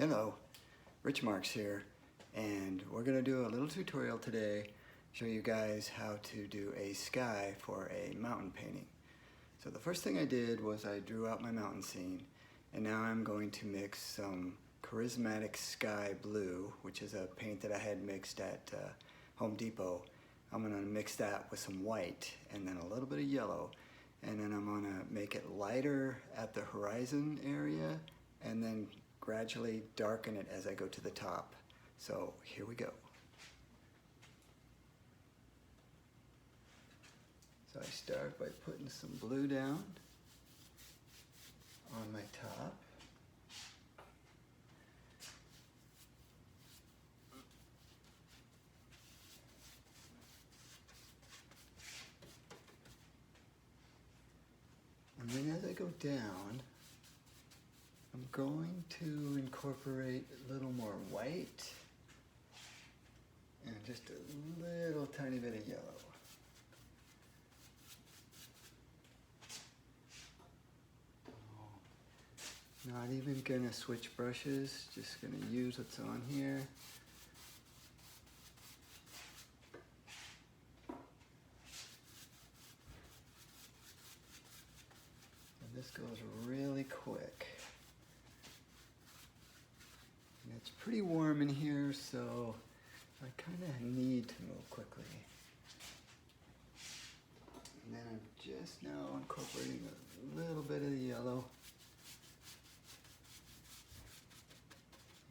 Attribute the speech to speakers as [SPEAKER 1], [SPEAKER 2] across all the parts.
[SPEAKER 1] Hello, Rich Marks here, and we're going to do a little tutorial today, show you guys how to do a sky for a mountain painting. So the first thing I did was I drew out my mountain scene, and now I'm going to mix some charismatic sky blue, which is a paint that I had mixed at Home Depot. I'm going to mix that with some white and then a little bit of yellow, and then I'm going to make it lighter at the horizon area and then gradually darken it as I go to the top. So here we go. So I start by putting some blue down on my top. And then as I go down, I'm going to incorporate a little more white and just a little tiny bit of yellow. Not even gonna switch brushes, just gonna use what's on here. And this goes really quick. And it's pretty warm in here, so I kind of need to move quickly. And then I'm just now incorporating a little bit of the yellow.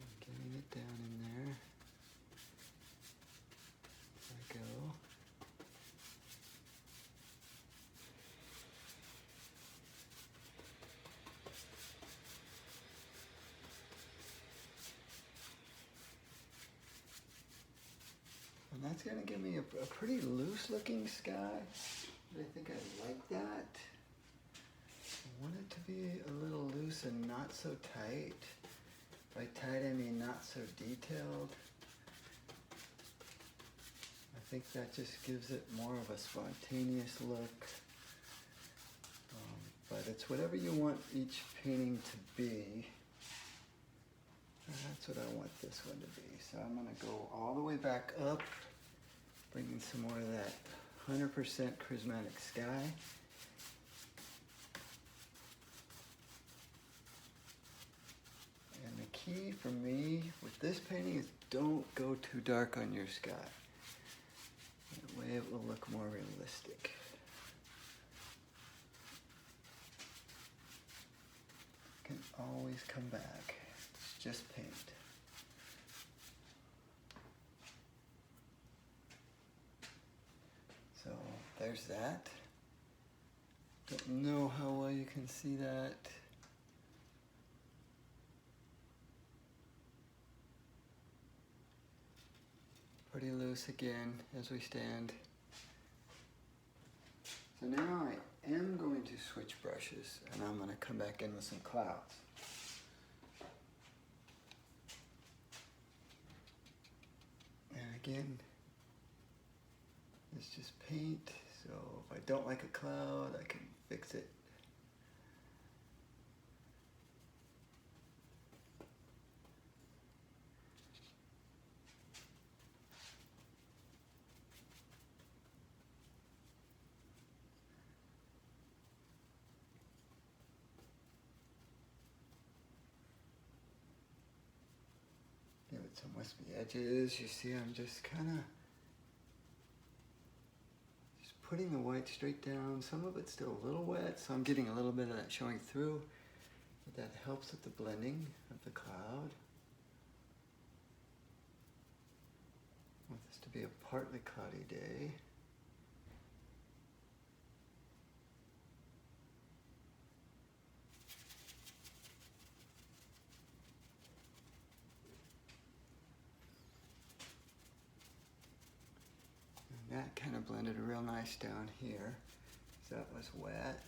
[SPEAKER 1] And getting it down in there. There I go. And that's going to give me a pretty loose looking sky. I think I like that. I want it to be a little loose and not so tight. By tight I mean not so detailed. I think that just gives it more of a spontaneous look. But it's whatever you want each painting to be. That's what I want this one to be. So I'm going to go all the way back up, bringing some more of that 100% charismatic sky. And the key for me with this painting is don't go too dark on your sky. That way it will look more realistic. You can always come back. It's just paint. So there's that. Don't know how well you can see that. Pretty loose again as we stand. So now I am going to switch brushes and I'm going to come back in with some clouds. And again, it's just paint, so if I don't like a cloud, I can fix it. Give it some wispy edges. You see I'm just kind of putting the white straight down. Some of it's still a little wet, so I'm getting a little bit of that showing through. But that helps with the blending of the cloud. I want this to be a partly cloudy day. That kind of blended real nice down here. So that was wet.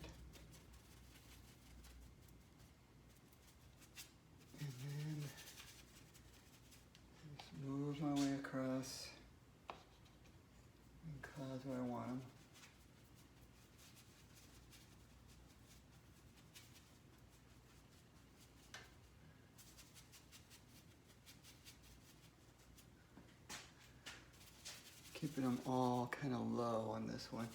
[SPEAKER 1] And then just move my way across and clouds where I want them. Keeping them all kind of low on this one.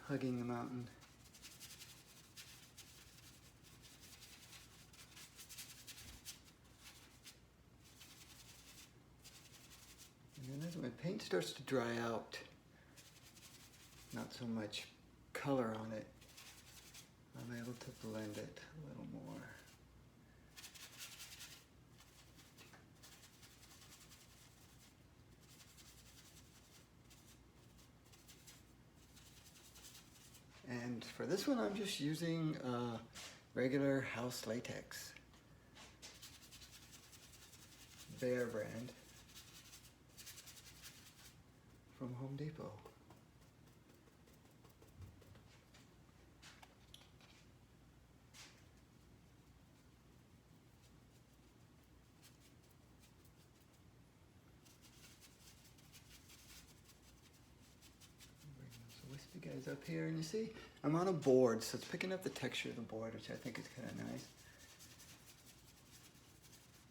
[SPEAKER 1] Hugging the mountain. And then as my paint starts to dry out, not so much color on it, I'm able to blend it a little more. And for this one, I'm just using regular house latex, Behr brand from Home Depot. Wispy guys up here, and you see I'm on a board, so it's picking up the texture of the board, which I think is kind of nice.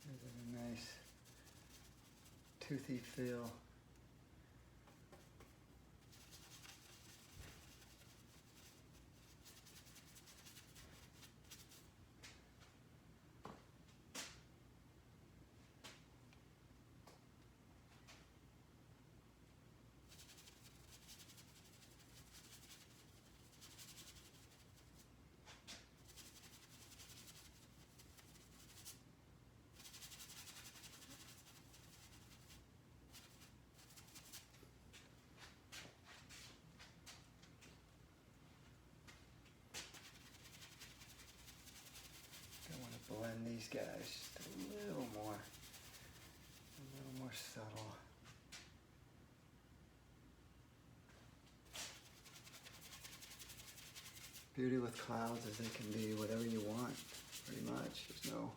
[SPEAKER 1] There's a nice toothy feel. Blend these guys just a little more subtle. Beauty with clouds is they can be whatever you want, pretty much. There's no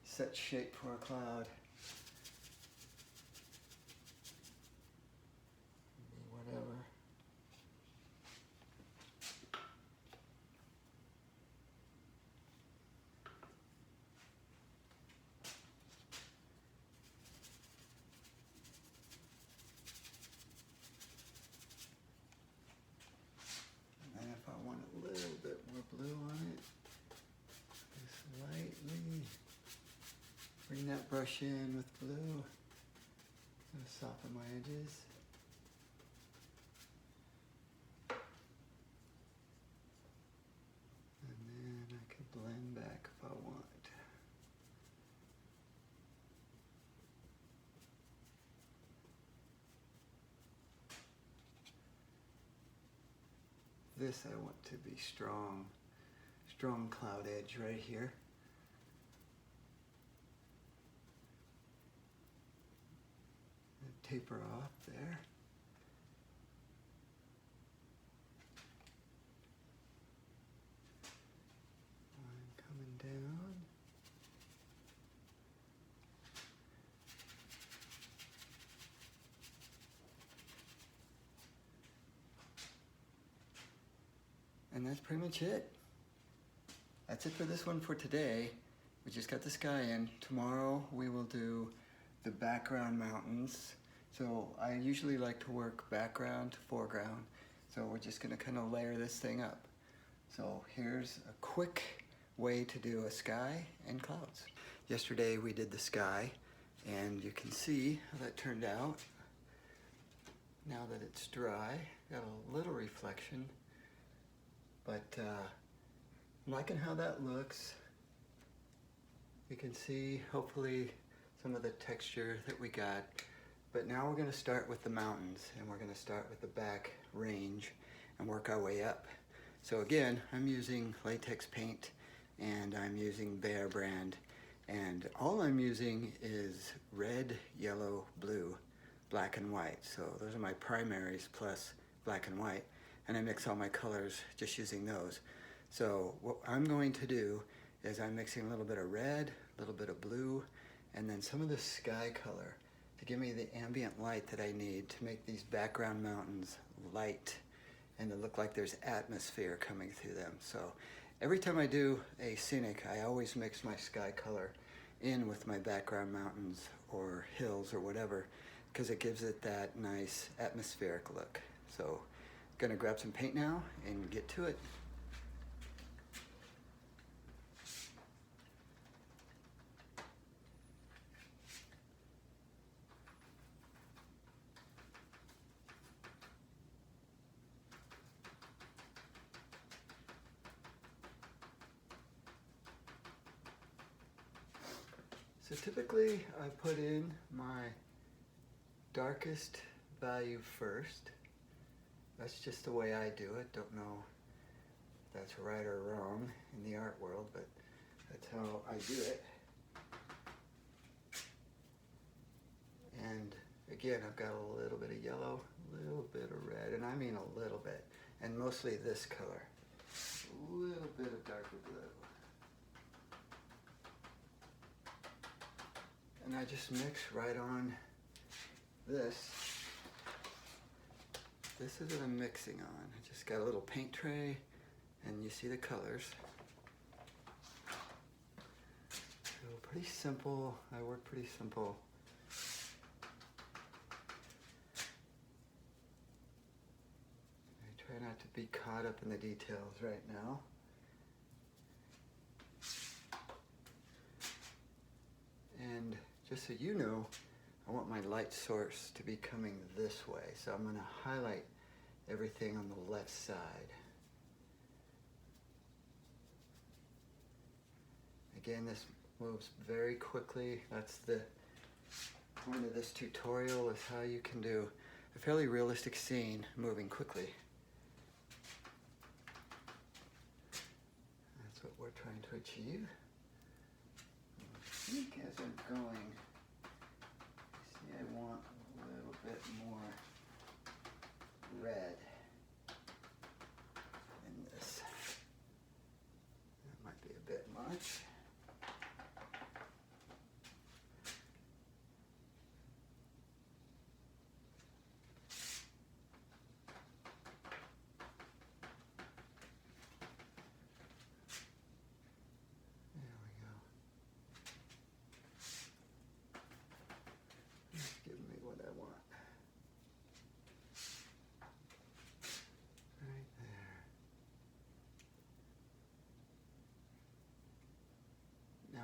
[SPEAKER 1] set shape for a cloud. Whatever. Bring that brush in with blue. Gonna soften my edges. And then I can blend back if I want. This I want to be strong cloud edge right here. Taper off there. I'm coming down. And that's pretty much it. That's it for this one for today. We just got the sky in. Tomorrow we will do the background mountains. So I usually like to work background to foreground. So we're just gonna kind of layer this thing up. So here's a quick way to do a sky and clouds. Yesterday we did the sky, and you can see how that turned out. Now that it's dry, got a little reflection, but I'm liking how that looks. You can see hopefully some of the texture that we got. But now we're going to start with the mountains, and we're going to start with the back range and work our way up. So again, I'm using latex paint, and I'm using Behr brand, and all I'm using is red, yellow, blue, black and white. So those are my primaries plus black and white, and I mix all my colors just using those. So what I'm going to do is I'm mixing a little bit of red, a little bit of blue, and then some of the sky color to give me the ambient light that I need to make these background mountains light and to look like there's atmosphere coming through them. So every time I do a scenic, I always mix my sky color in with my background mountains or hills or whatever because it gives it that nice atmospheric look. So, gonna grab some paint now and get to it. So typically I put in my darkest value first. That's just the way I do it. Don't know if that's right or wrong in the art world, but that's how I do it. And again, I've got a little bit of yellow, a little bit of red, and I mean a little bit, and mostly this color. A little bit of darker blue. And I just mix right on this. This is what I'm mixing on. I just got a little paint tray, and you see the colors. So pretty simple. I work pretty simple. I try not to be caught up in the details right now. And just so you know, I want my light source to be coming this way. So I'm going to highlight everything on the left side. Again, this moves very quickly. That's the point of this tutorial, is how you can do a fairly realistic scene moving quickly. That's what we're trying to achieve. I think as I'm going, see, I want a little bit more red in this. That might be a bit much.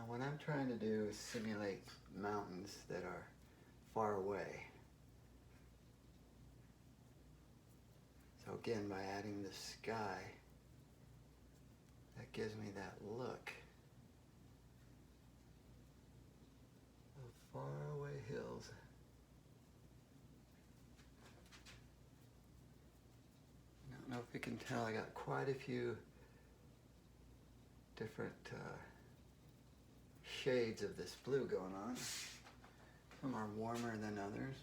[SPEAKER 1] What I'm trying to do is simulate mountains that are far away. So again, by adding the sky, that gives me that look of faraway hills. I don't know if you can tell, I got quite a few different shades of this blue going on. Some are warmer than others.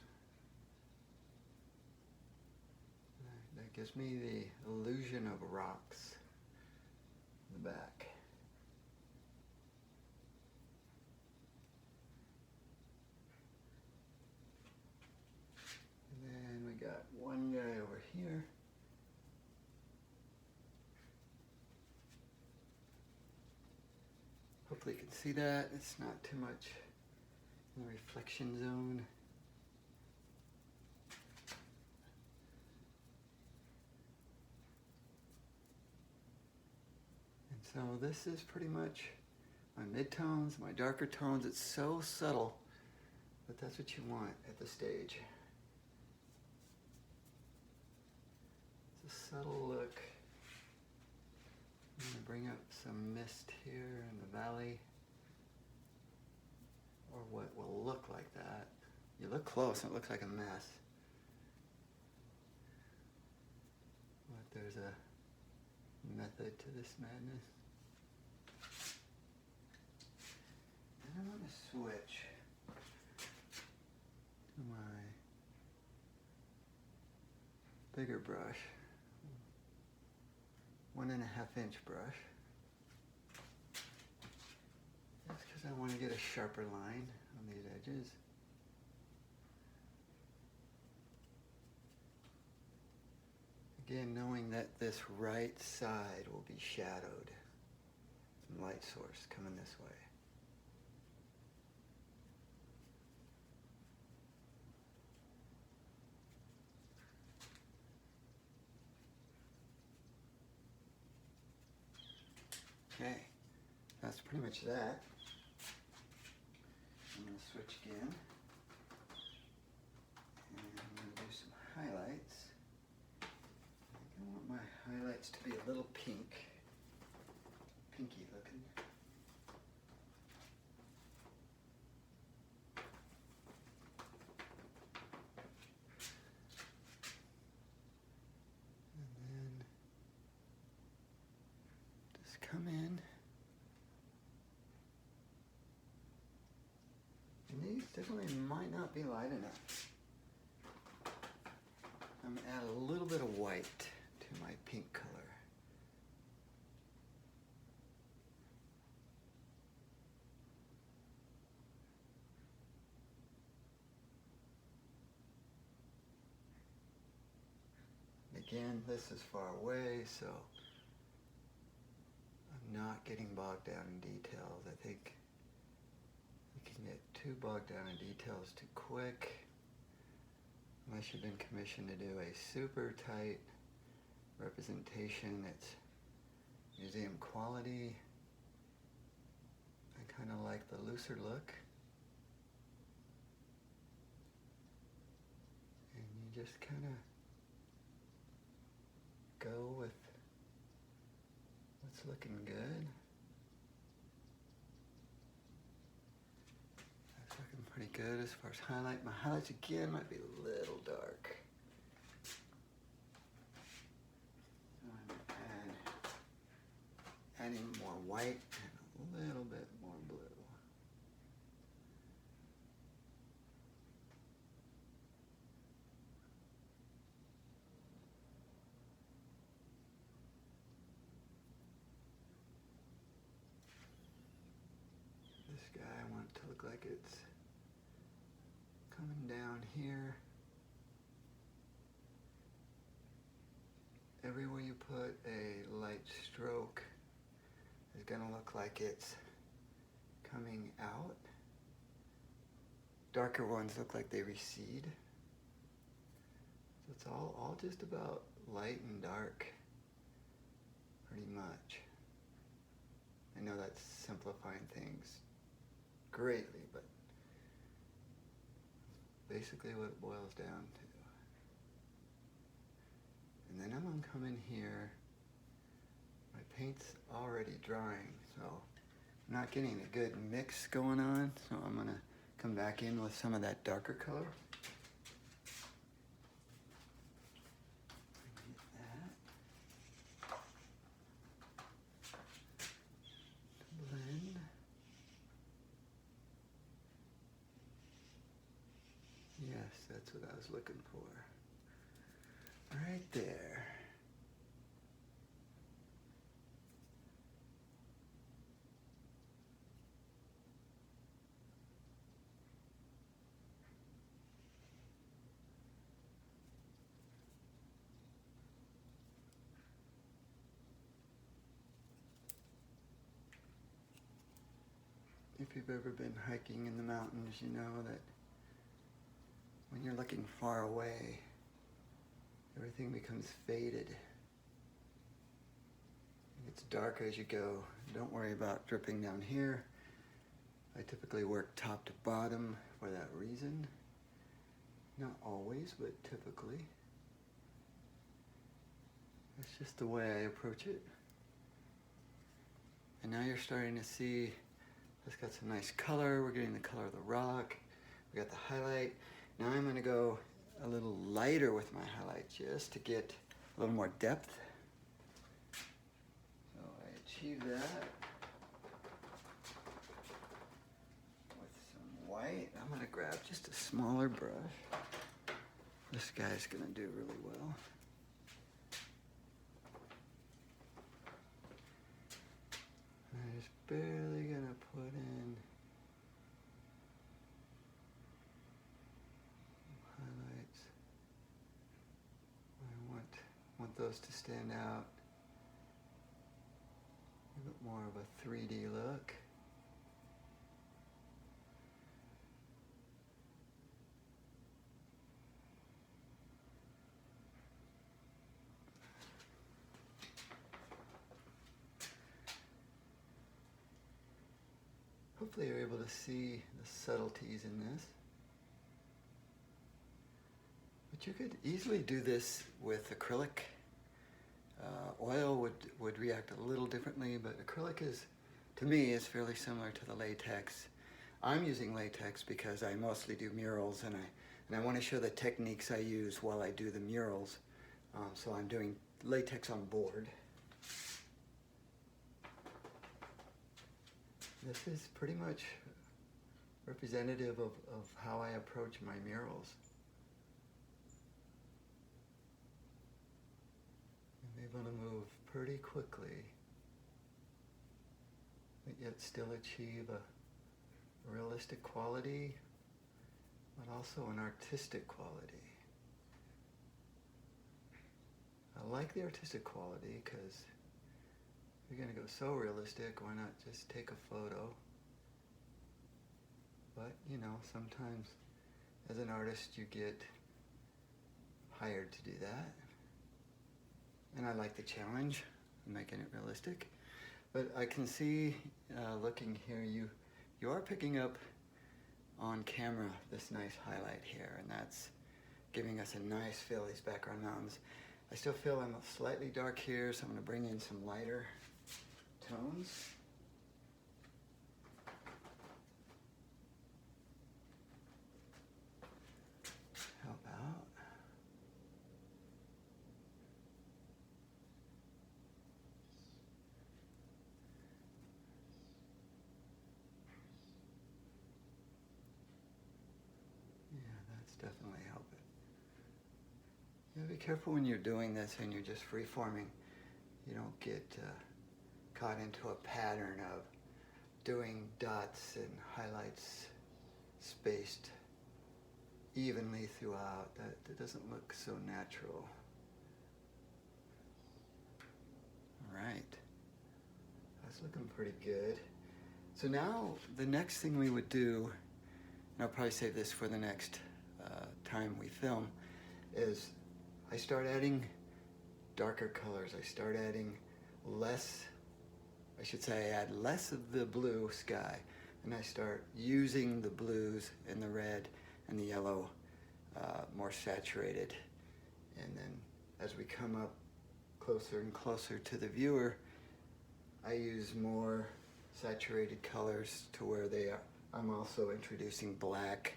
[SPEAKER 1] That gives me the illusion of rocks in the back. And then we got one guy over here. Hopefully you can see that. It's not too much in the reflection zone. And so this is pretty much my midtones, my darker tones. It's so subtle, but that's what you want at the stage. It's a subtle look. I'm going to bring up some mist here in the valley, or what will look like that. You look close and it looks like a mess. But there's a method to this madness. And I'm going to switch to my bigger brush. 1.5 inch brush. That's because I want to get a sharper line on these edges. Again, knowing that this right side will be shadowed. Some light source coming this way. that's pretty much that. I'm going to switch again. And I'm going to do some highlights. I want my highlights to be a little pinky looking. And then just come in. And these definitely might not be light enough. I'm going to add a little bit of white to my pink color. Again, this is far away, so I'm not getting bogged down in details. I think you can get too bogged down in details too quick. Unless you've been commissioned to do a super tight representation that's museum quality. I kind of like the looser look. And you just kind of go with what's looking good. That's looking pretty good as far as highlight. My highlights again might be a little dark. So I'm adding more white and a little bit more blue. This guy I want it to look like it's coming down here. Everywhere you put a light stroke is going to look like it's coming out. Darker ones look like they recede. So it's all just about light and dark, pretty much. I know that's simplifying things greatly, but basically what it boils down to. And then I'm going to come in here. My paint's already drying, so I'm not getting a good mix going on, so I'm going to come back in with some of that darker color. Blend. Yes, that's what I was looking for. Right there. If you've ever been hiking in the mountains, you know that when you're looking far away, everything becomes faded. It gets darker as you go. Don't worry about dripping down here. I typically work top to bottom for that reason. Not always, but typically. That's just the way I approach it. And now you're starting to see it's got some nice color. We're getting the color of the rock. We got the highlight. Now I'm going to go a little lighter with my highlight just to get a little more depth. So I achieved that with some white. I'm going to grab just a smaller brush. This guy's going to do really well. I'm just barely going to put in highlights. I want those to stand out. A bit more of a 3D look. Hopefully you're able to see the subtleties in this. But you could easily do this with acrylic. Oil would react a little differently, but acrylic is, to me, is fairly similar to the latex. I'm using latex because I mostly do murals, and I want to show the techniques I use while I do the murals. So I'm doing latex on board. This is pretty much representative of how I approach my murals. I'm able to move pretty quickly, but yet still achieve a realistic quality, but also an artistic quality. I like the artistic quality because if you're going to go so realistic, why not just take a photo? But, you know, sometimes as an artist you get hired to do that. And I like the challenge of making it realistic. But I can see, looking here, you are picking up on camera this nice highlight here, and that's giving us a nice feel, these background mountains. I still feel I'm slightly dark here, so I'm going to bring in some lighter tones. How about? Yeah, that's definitely helping. You know, be careful when you're doing this and you're just free-forming. You don't get caught into a pattern of doing dots and highlights spaced evenly throughout. That doesn't look so natural. All right, that's looking pretty good. So now the next thing we would do, and I'll probably save this for the next time we film, is I start adding darker colors. I start adding less, I should say I add less of the blue sky, and I start using the blues and the red and the yellow more saturated. And then as we come up closer and closer to the viewer, I use more saturated colors to where they are. I'm also introducing black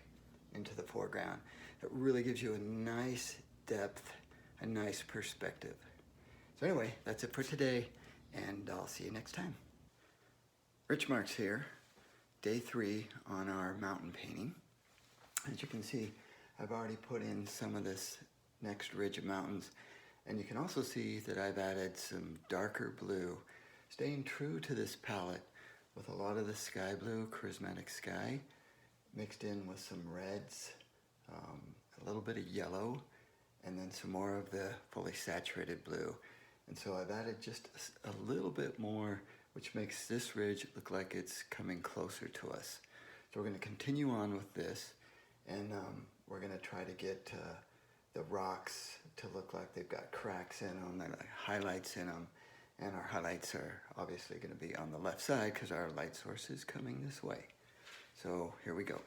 [SPEAKER 1] into the foreground. It really gives you a nice depth, a nice perspective. So anyway, that's it for today, and I'll see you next time. Rich Marks here, day 3 on our mountain painting. As you can see, I've already put in some of this next ridge of mountains, and you can also see that I've added some darker blue, staying true to this palette with a lot of the sky blue, charismatic sky, mixed in with some reds, a little bit of yellow, and then some more of the fully saturated blue. And so I've added just a little bit more, which makes this ridge look like it's coming closer to us. So we're going to continue on with this, and we're going to try to get the rocks to look like they've got cracks in them, they're like highlights in them, and our highlights are obviously going to be on the left side because our light source is coming this way. So here we go.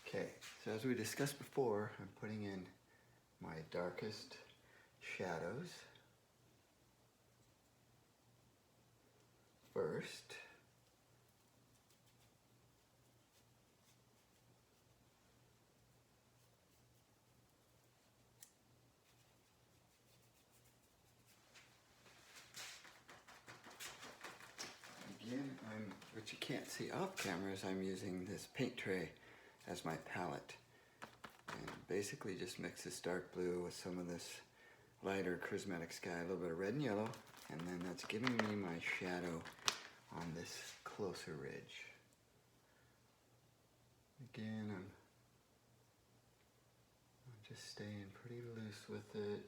[SPEAKER 1] Okay, so as we discussed before, I'm putting in my darkest shadows first. Again, what you can't see off camera is I'm using this paint tray as my palette, and basically just mix this dark blue with some of this lighter charismatic sky, a little bit of red and yellow, and then that's giving me my shadow on this closer ridge. Again, I'm just staying pretty loose with it.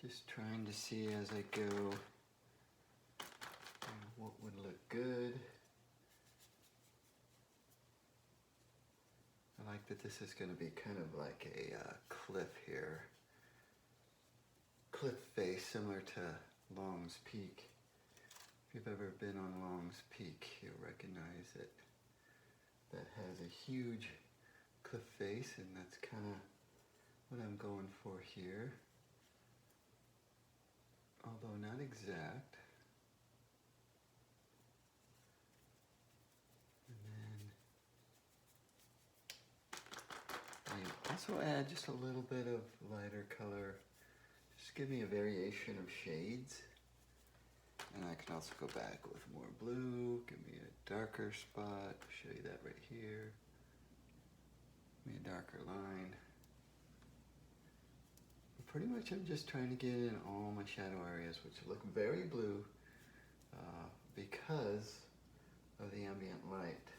[SPEAKER 1] Just trying to see as I go good. I like that this is going to be kind of like a cliff here. Cliff face similar to Long's Peak. If you've ever been on Long's Peak, you'll recognize it. That has a huge cliff face, and that's kind of what I'm going for here. Although not exact. I also add just a little bit of lighter color. Just give me a variation of shades. And I can also go back with more blue, give me a darker spot, show you that right here. Give me a darker line. But pretty much I'm just trying to get in all my shadow areas, which look very blue because of the ambient light.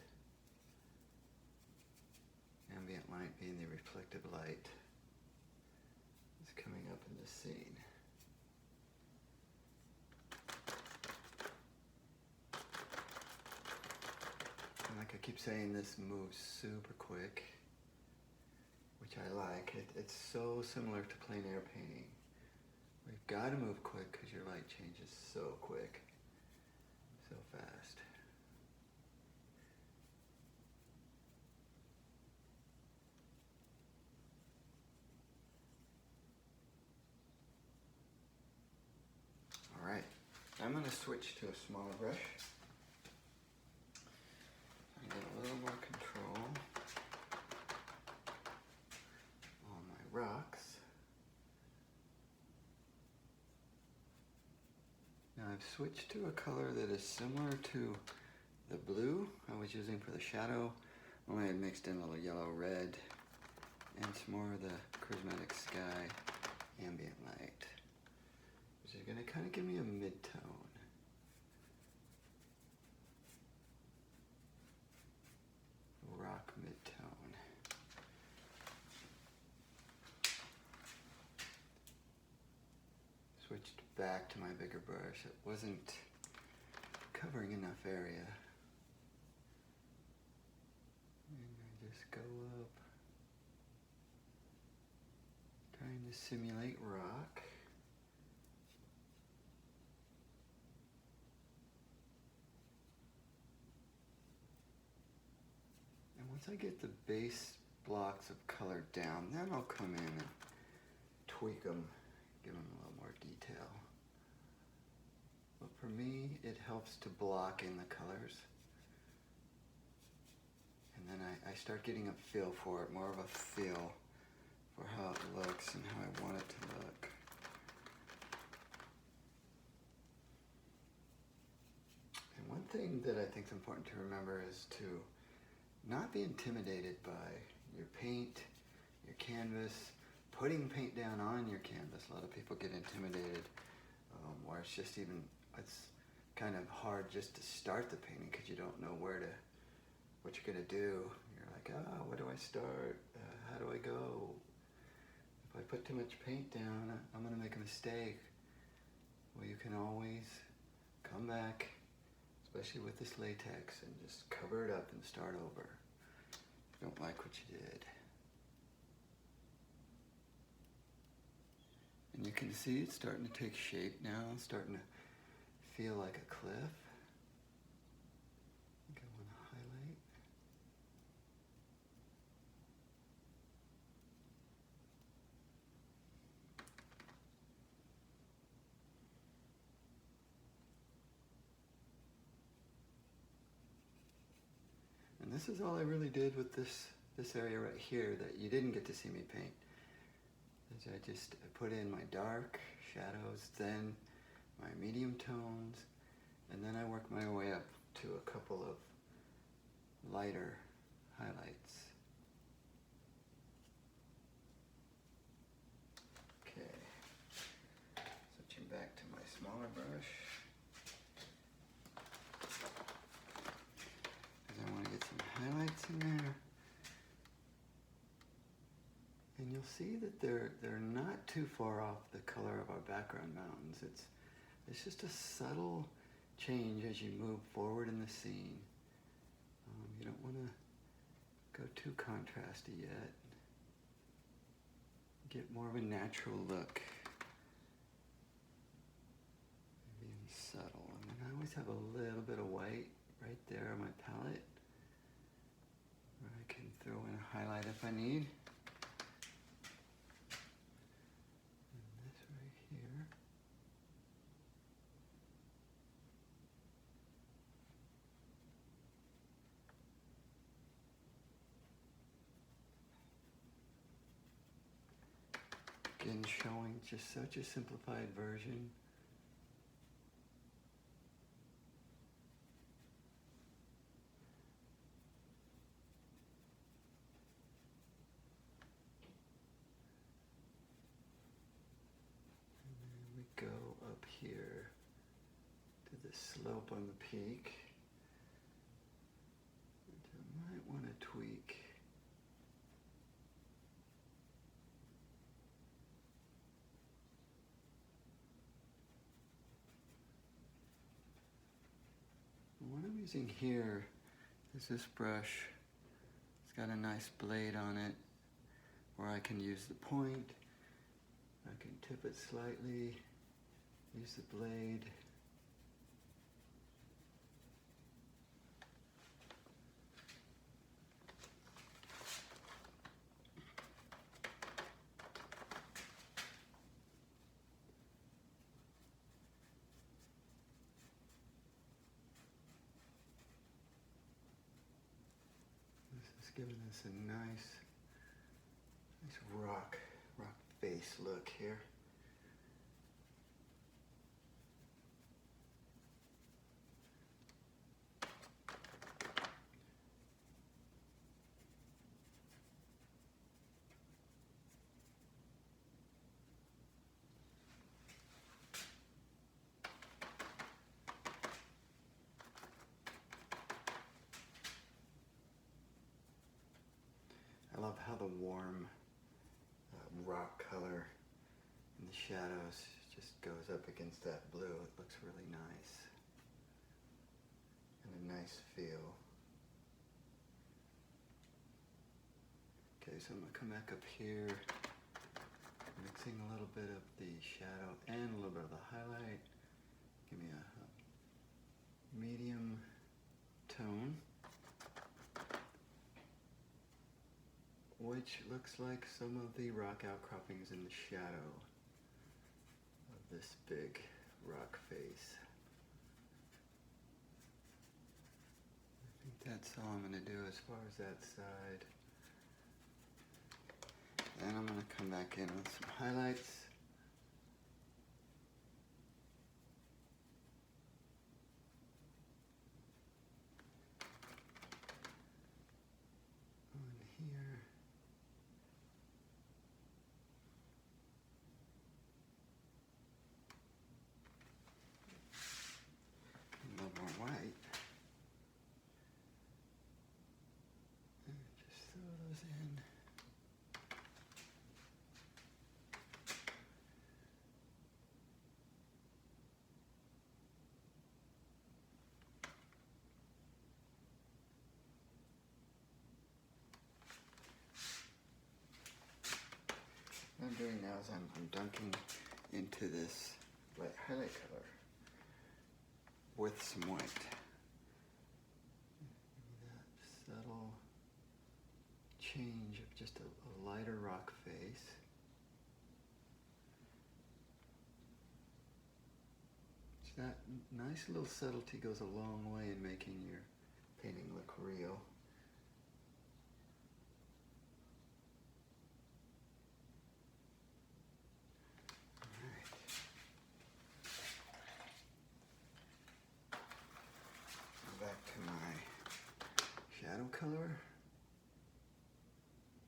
[SPEAKER 1] Ambient light being the reflective light is coming up in this scene. And like I keep saying, this moves super quick, which I like. It's so similar to plein air painting. We've got to move quick because your light changes so quick, so fast. Alright, I'm going to switch to a smaller brush. I get a little more control on my rocks. Now I've switched to a color that is similar to the blue I was using for the shadow, only I mixed in a little yellow red and some more of the charismatic sky ambient light, which is going to kind of give me a mid-tone. Rock mid-tone. Switched back to my bigger brush. It wasn't covering enough area. And I just go up, trying to simulate rock. And once I get the base blocks of color down, then I'll come in and tweak them, give them a little more detail. But for me, it helps to block in the colors. And then I start getting a feel for it, more of a feel for how it looks and how I want it to look. And one thing that I think is important to remember is to not be intimidated by your paint, your canvas, putting paint down on your canvas. A lot of people get intimidated, or it's kind of hard just to start the painting because you don't know what you're gonna do. You're like, where do I start? How do I go? If I put too much paint down, I'm gonna make a mistake. Well, you can always come back, especially with this latex, and just cover it up and start over. If you don't like what you did. And you can see it's starting to take shape now, it's starting to feel like a cliff. I think I want to highlight. And this is all I really did with this area right here that you didn't get to see me paint. I just put in my dark shadows, then my medium tones, and then I work my way up to a couple of lighter highlights. Okay, switching back to my smaller brush, because I want to get some highlights in there. And you'll see that they're not too far off the color of our background mountains. It's just a subtle change as you move forward in the scene. You don't want to go too contrasty yet. Get more of a natural look. Being subtle. And then I always have a little bit of white right there on my palette, where I can throw in a highlight if I need. And this right here. Again, showing just such a simplified version. And then we go up here to the slope on the peak, which I might want to tweak. What I'm using here is this brush. It's got a nice blade on it where I can use the point, I can tip it slightly, use the blade. Giving us a nice rock face look here. I love how the warm rock color in the shadows just goes up against that blue. It looks really nice and a nice feel. Okay, so I'm going to come back up here, mixing a little bit of the shadow and a little bit of the highlight. Give me a medium tone, which looks like some of the rock outcroppings in the shadow of this big rock face. I think that's all I'm going to do as far as that side. Then I'm going to come back in with some highlights. What I'm doing now is I'm dunking into this light highlight color with some white. That subtle change of just a lighter rock face. So that nice little subtlety goes a long way in making your painting look real. Color,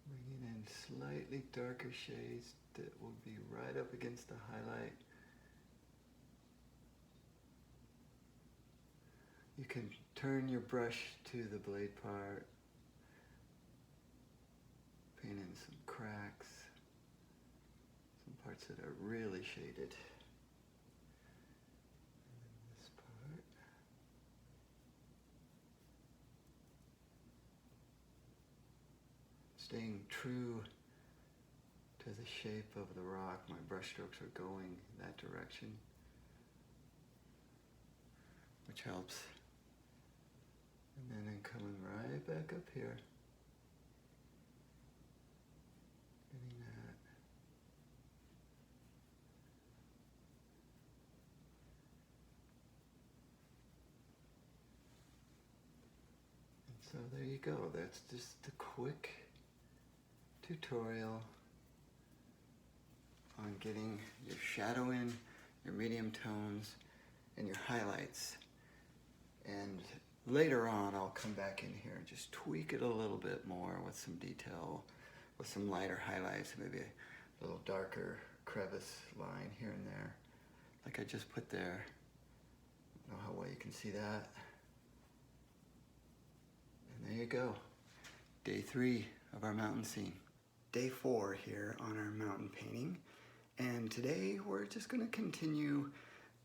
[SPEAKER 1] bringing in slightly darker shades that will be right up against the highlight. You can turn your brush to the blade part, paint in some cracks, some parts that are really shaded. And this part. staying true to the shape of the rock. My brush strokes are going that direction, which helps. And then I'm coming right back up here. Getting that. And so there you go. That's just a quick tutorial on getting your shadow in, your medium tones, and your highlights. And later on, I'll come back in here and just tweak it a little bit more with some detail, with some lighter highlights, maybe a little darker crevice line here and there, like I just put there. I don't know how well you can see that. And there you go. Day 3 of our mountain scene. Day 4 here on our mountain painting. And today we're just going to continue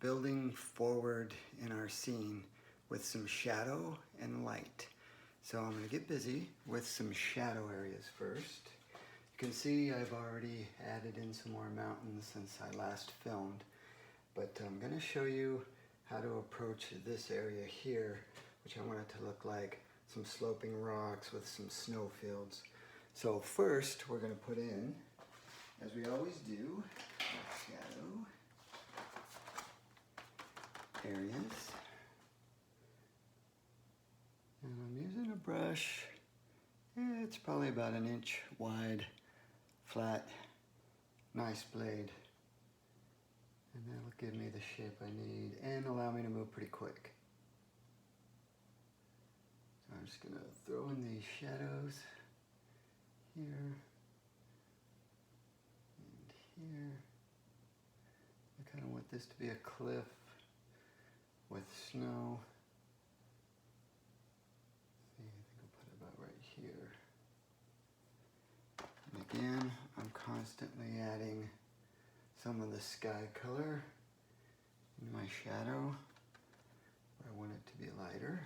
[SPEAKER 1] building forward in our scene with some shadow and light. So I'm going to get busy with some shadow areas first. You can see I've already added in some more mountains since I last filmed, but I'm going to show you how to approach this area here, which I want it to look like some sloping rocks with some snowfields. So first we're going to put in, as we always do, shadow areas. And I'm using a brush, it's probably about 1 inch wide, flat, nice blade. And that'll give me the shape I need and allow me to move pretty quick. So I'm just gonna throw in these shadows here and here. I kind of want this to be a cliff with snow. See, I think I'll put it about right here. And again, I'm constantly adding some of the sky color in my shadow where I want it to be lighter.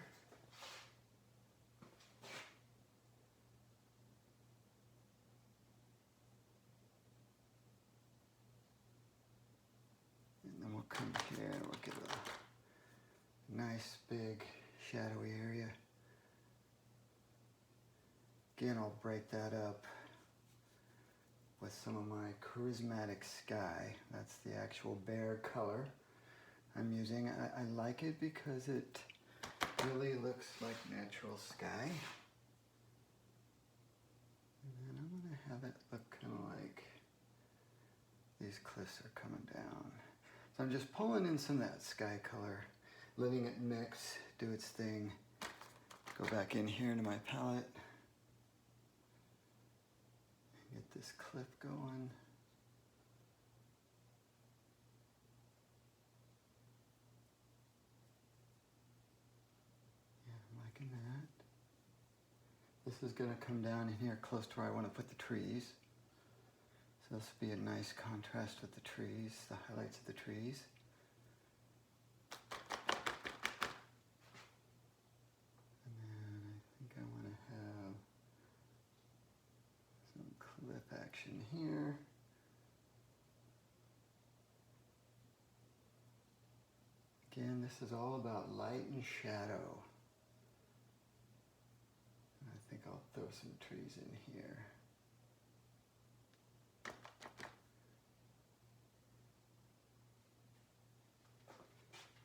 [SPEAKER 1] Come here and we'll get a nice big shadowy area. Again, I'll break that up with some of my charismatic sky. That's the actual Behr color I'm using. I like it because it really looks like natural sky. And then I'm going to have it look kind of like these cliffs are coming down. So I'm just pulling in some of that sky color, letting it mix, do its thing. Go back in here into my palette. Get this cliff going. Yeah, I'm liking that. This is going to come down in here close to where I want to put the trees. So this will be a nice contrast with the trees, the highlights of the trees. And then I think I want to have some cliff action here. Again, this is all about light and shadow. And I think I'll throw some trees in here.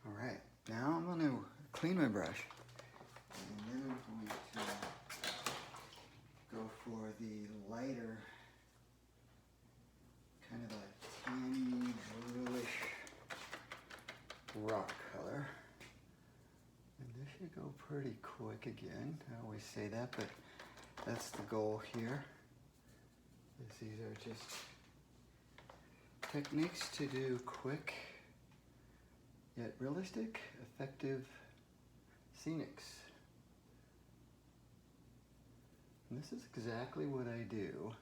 [SPEAKER 1] All right, now I'm going to clean my brush, and then I'm going to go for the lighter, kind of a tanny, bluish rock color. And this should go pretty quick again. I always say that, but that's the goal here. These are just techniques to do quick, yet realistic, effective scenics. And this is exactly what I do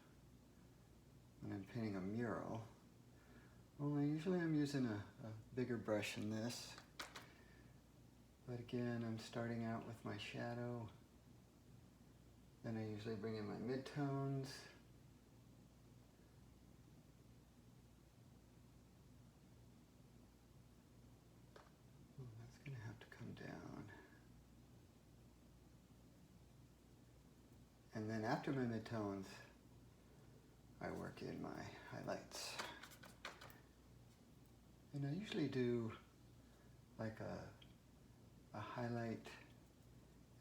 [SPEAKER 1] when I'm painting a mural. Only usually I'm using a bigger brush than this. But again, I'm starting out with my shadow. Then I usually bring in my midtones. Oh, that's going to have to come down. And then after my midtones, I work in my highlights. And I usually do like a highlight,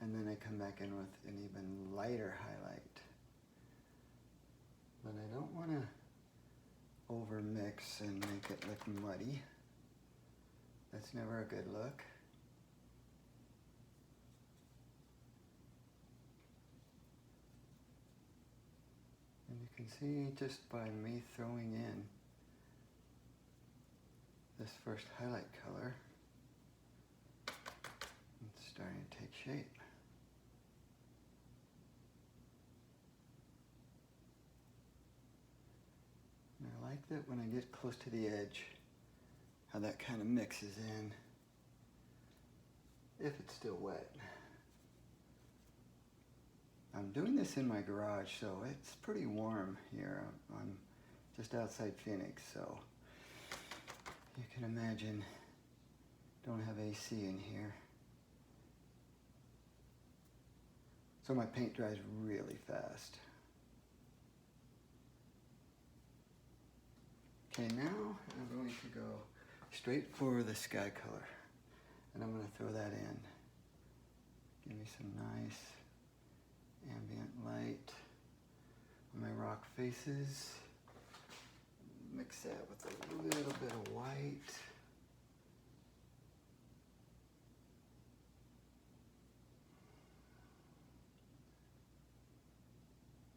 [SPEAKER 1] and then I come back in with an even lighter highlight. But I don't want to overmix and make it look muddy. That's never a good look. And you can see just by me throwing in this first highlight color, it's starting to take shape. And I like that when I get close to the edge, how that kind of mixes in, if it's still wet. I'm doing this in my garage, so it's pretty warm here. I'm just outside Phoenix, so you can imagine, don't have AC in here. So my paint dries really fast. Okay, now I'm going to go straight for the sky color. And I'm going to throw that in. Give me some nice ambient light on my rock faces. Mix that with a little bit of white.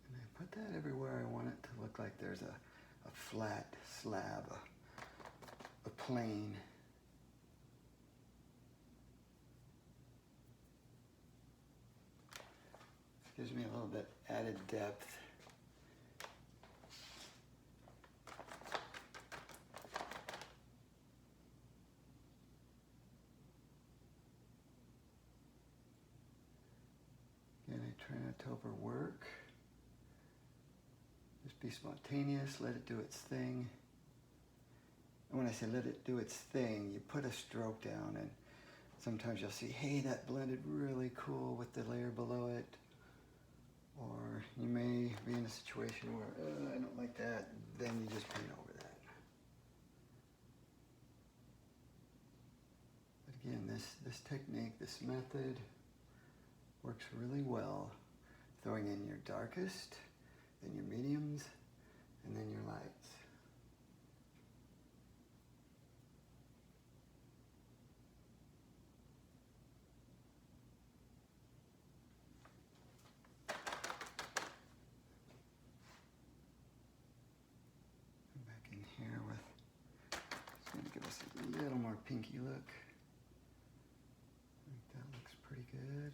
[SPEAKER 1] And I put that everywhere I want it to look like there's a flat slab, a plane. Gives me a little bit added depth. Again, I try not to overwork. Just be spontaneous, let it do its thing. And when I say let it do its thing, you put a stroke down and sometimes you'll see, hey, that blended really cool with the layer below it. Or you may be in a situation where, I don't like that, then you just paint over that. But again, this technique, this method works really well, throwing in your darkest, then your mediums, and then your lights. Here with, it's going to give us a little more pinky look. I think that looks pretty good.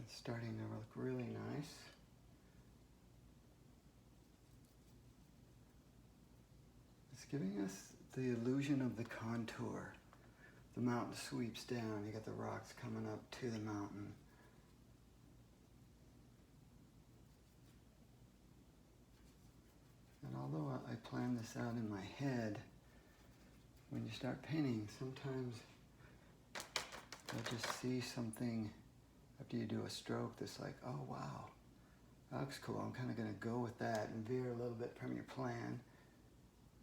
[SPEAKER 1] It's starting to look really nice. It's giving us the illusion of the contour. The mountain sweeps down, you got the rocks coming up to the mountain. And although I plan this out in my head, when you start painting, sometimes you'll just see something after you do a stroke that's like, oh wow, that looks cool. I'm kind of going to go with that and veer a little bit from your plan.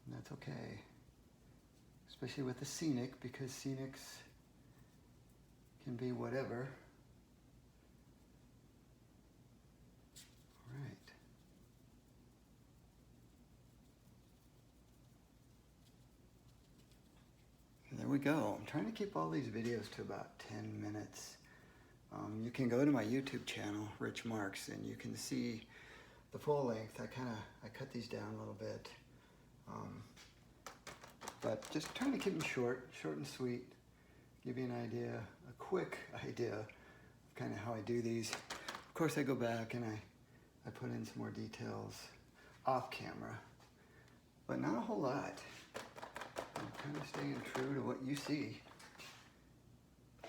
[SPEAKER 1] And that's okay. Especially with the scenic, because scenics can be whatever. All right. There we go. I'm trying to keep all these videos to about 10 minutes. You can go to my YouTube channel, Rich Marks, and you can see the full length. I cut these down a little bit. But just trying to keep them short and sweet. Give you an idea, a quick idea of kind of how I do these. Of course, I go back and I put in some more details off camera, but not a whole lot. I'm kind of staying true to what you see.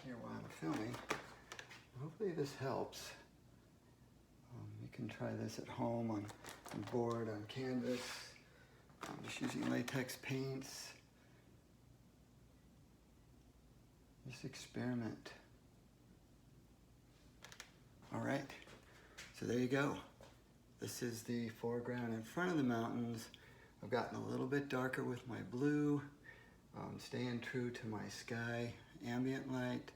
[SPEAKER 1] here while I'm filming. Hopefully this helps. You can try this at home on board, on canvas. I'm just using latex paints. Just experiment. All right, so there you go. This is the foreground in front of the mountains. I've gotten a little bit darker with my blue, staying true to my sky ambient light,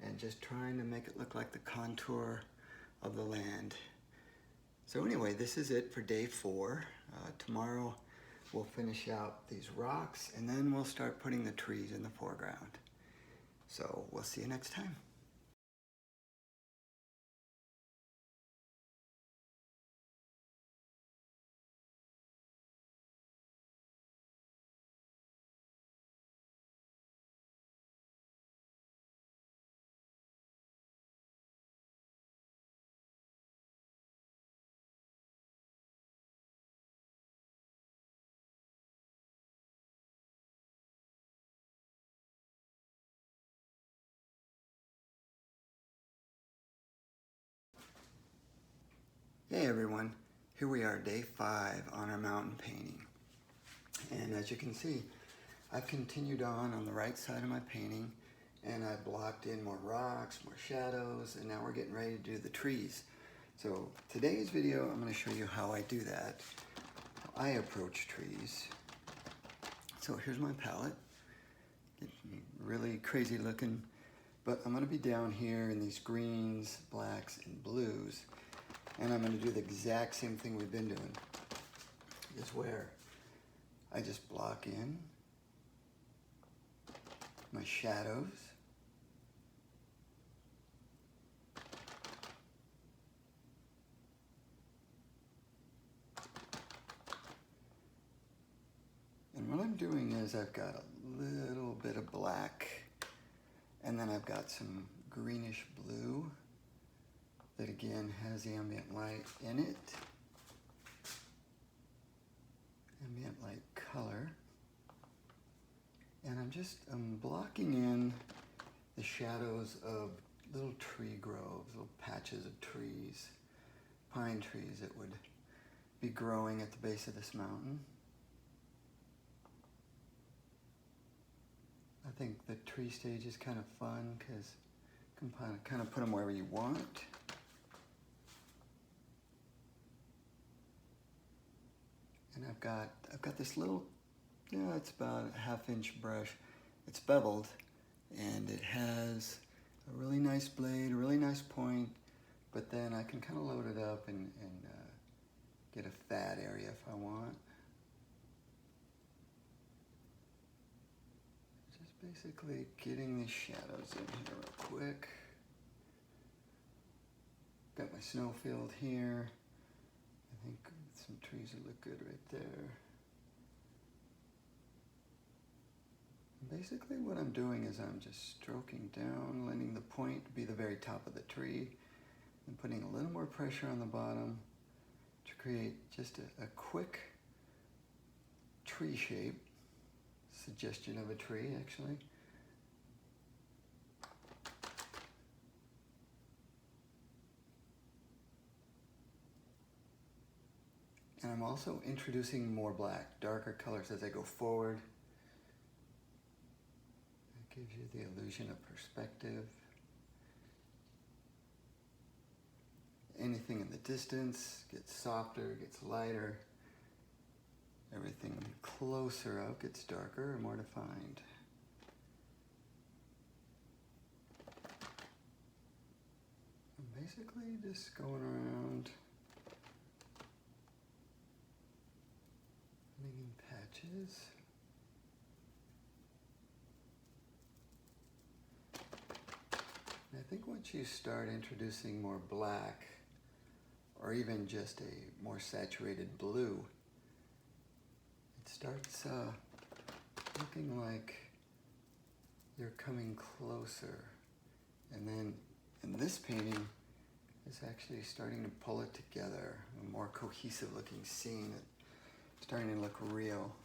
[SPEAKER 1] and just trying to make it look like the contour of the land. So anyway, this is it for day 4. Tomorrow we'll finish out these rocks, and then we'll start putting the trees in the foreground. So we'll see you next time. Hey everyone, here we are, day 5 on our mountain painting. And as you can see, I've continued on the right side of my painting, and I blocked in more rocks, more shadows, and now we're getting ready to do the trees. So today's video, I'm going to show you how I do that, how I approach trees. So here's my palette. It's really crazy looking, but I'm going to be down here in these greens, blacks, and blues. And I'm going to do the exact same thing we've been doing, is where I just block in my shadows. And what I'm doing is I've got a little bit of black, and then I've got some greenish blue that again has ambient light in it, ambient light color. And I'm blocking in the shadows of little tree groves, little patches of trees, pine trees that would be growing at the base of this mountain. I think the tree stage is kind of fun because you can kind of put them wherever you want. And I've got this little, it's about a 1/2 inch brush. It's beveled, and it has a really nice blade, a really nice point, but then I can kind of load it up and get a fat area if I want. Just basically getting these shadows in here real quick. Got my snowfield here. I think some trees that look good right there. And basically what I'm doing is I'm just stroking down, letting the point be the very top of the tree, and putting a little more pressure on the bottom to create just a quick tree shape, suggestion of a tree actually. And I'm also introducing more black, darker colors as I go forward. It gives you the illusion of perspective. Anything in the distance gets softer, gets lighter. Everything closer up gets darker or more defined. I'm basically just going around, making patches. And I think once you start introducing more black, or even just a more saturated blue, it starts looking like you're coming closer. And then in this painting, it's actually starting to pull it together, a more cohesive looking scene. It's starting to look real.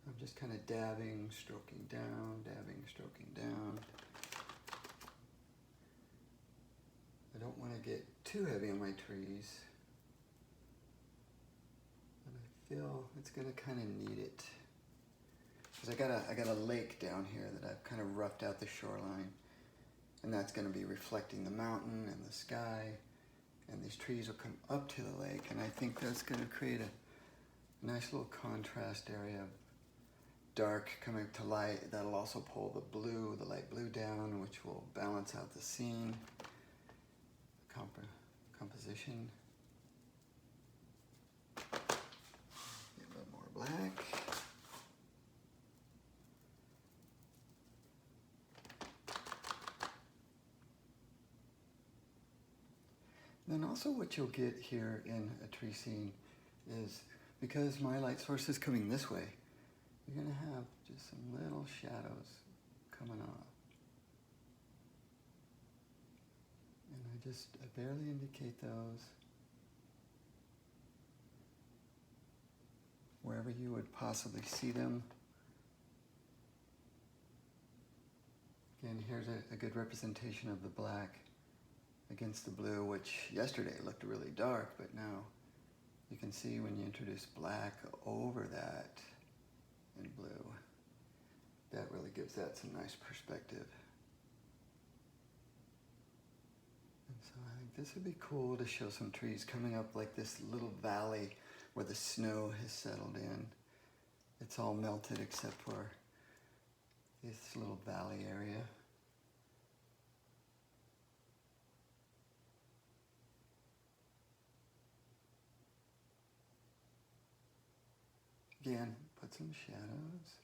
[SPEAKER 1] I'm just kind of dabbing, stroking down, dabbing, stroking down. I don't want to get too heavy on my trees, but I feel it's going to kind of need it. Because I got a lake down here that I've kind of roughed out the shoreline, and that's going to be reflecting the mountain and the sky, and these trees will come up to the lake, and I think that's going to create a nice little contrast area of dark coming to light. That'll also pull the blue, the light blue down, which will balance out the scene, composition. Get a little more black. Then also what you'll get here in a tree scene is, because my light source is coming this way, you're going to have just some little shadows coming off. And I barely indicate those. Wherever you would possibly see them. Again, here's a good representation of the black against the blue, which yesterday looked really dark, but now you can see when you introduce black over that in blue, that really gives that some nice perspective. And so I think this would be cool to show some trees coming up like this little valley where the snow has settled in. It's all melted except for this little valley area. Again, put some shadows.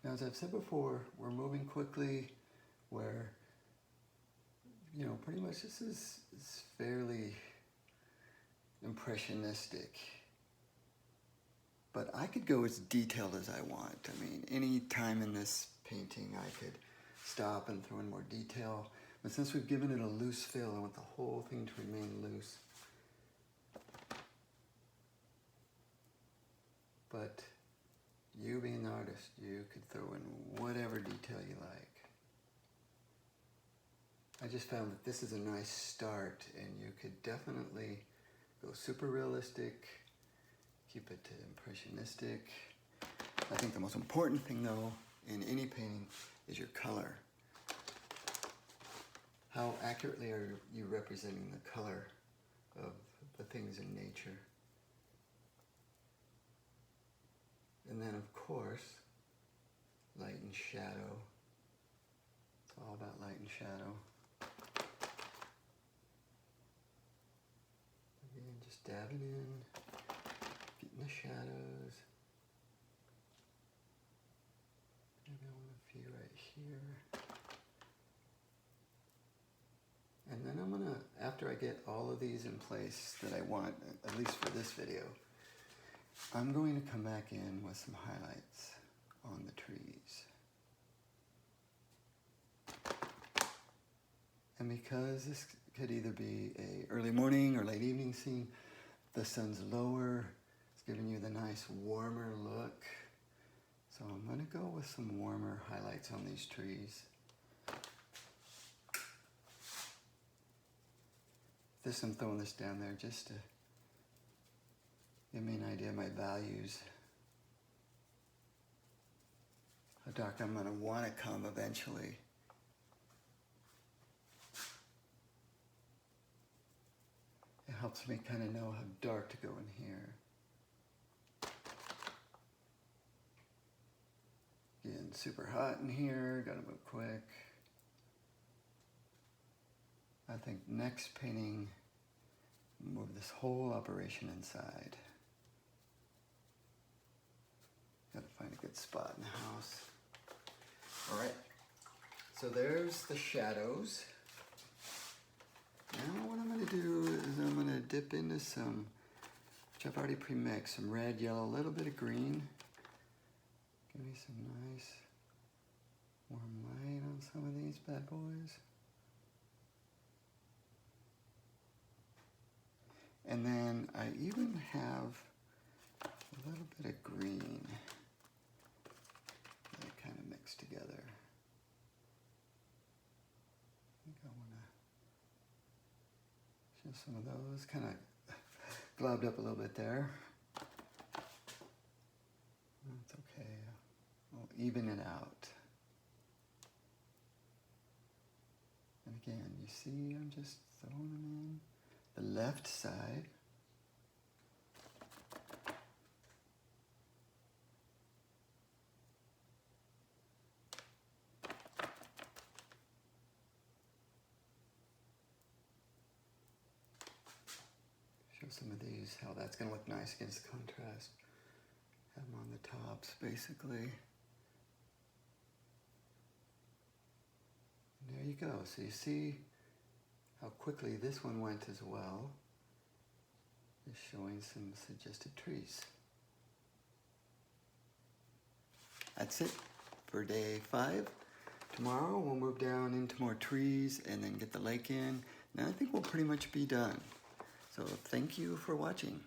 [SPEAKER 1] Now, as I've said before, we're moving quickly where, you know, pretty much this is fairly impressionistic. But I could go as detailed as I want. I mean, any time in this painting I could stop and throw in more detail. But since we've given it a loose fill, I want the whole thing to remain loose. But you being the artist, you could throw in whatever detail you like. I just found that this is a nice start, and you could definitely go super realistic, keep it impressionistic. I think the most important thing, though, in any painting is your color. How accurately are you representing the color of the things in nature? And then, of course, light and shadow. It's all about light and shadow. Again, just dabbing in, getting the shadows. Maybe I want a few right here. And then I'm gonna, after I get all of these in place that I want, at least for this video, I'm going to come back in with some highlights on the trees. And because this could either be a early morning or late evening scene, the sun's lower, it's giving you the nice warmer look. So I'm gonna go with some warmer highlights on these trees. I'm throwing this down there just to give me an idea of my values. How dark I'm going to want to come eventually. It helps me kind of know how dark to go in here. Getting super hot in here, gotta move quick. I think next painting, move this whole operation inside. Gotta find a good spot in the house. All right, so there's the shadows. Now what I'm gonna do is I'm gonna dip into some, which I've already pre-mixed, some red, yellow, a little bit of green. Give me some nice warm light on some of these bad boys. And then I even have a little bit of green that I kind of mixed together. I think I want to show some of those, kind of globbed up a little bit there. That's okay, I'll even it out. And again, you see I'm just throwing them in the left side. Show some of these, how that's going to look nice against the contrast. Have them on the tops, basically. And there you go. So you see how quickly this one went as well. Just showing some suggested trees. That's it for day 5. Tomorrow we'll move down into more trees and then get the lake in. Now I think we'll pretty much be done. So thank you for watching.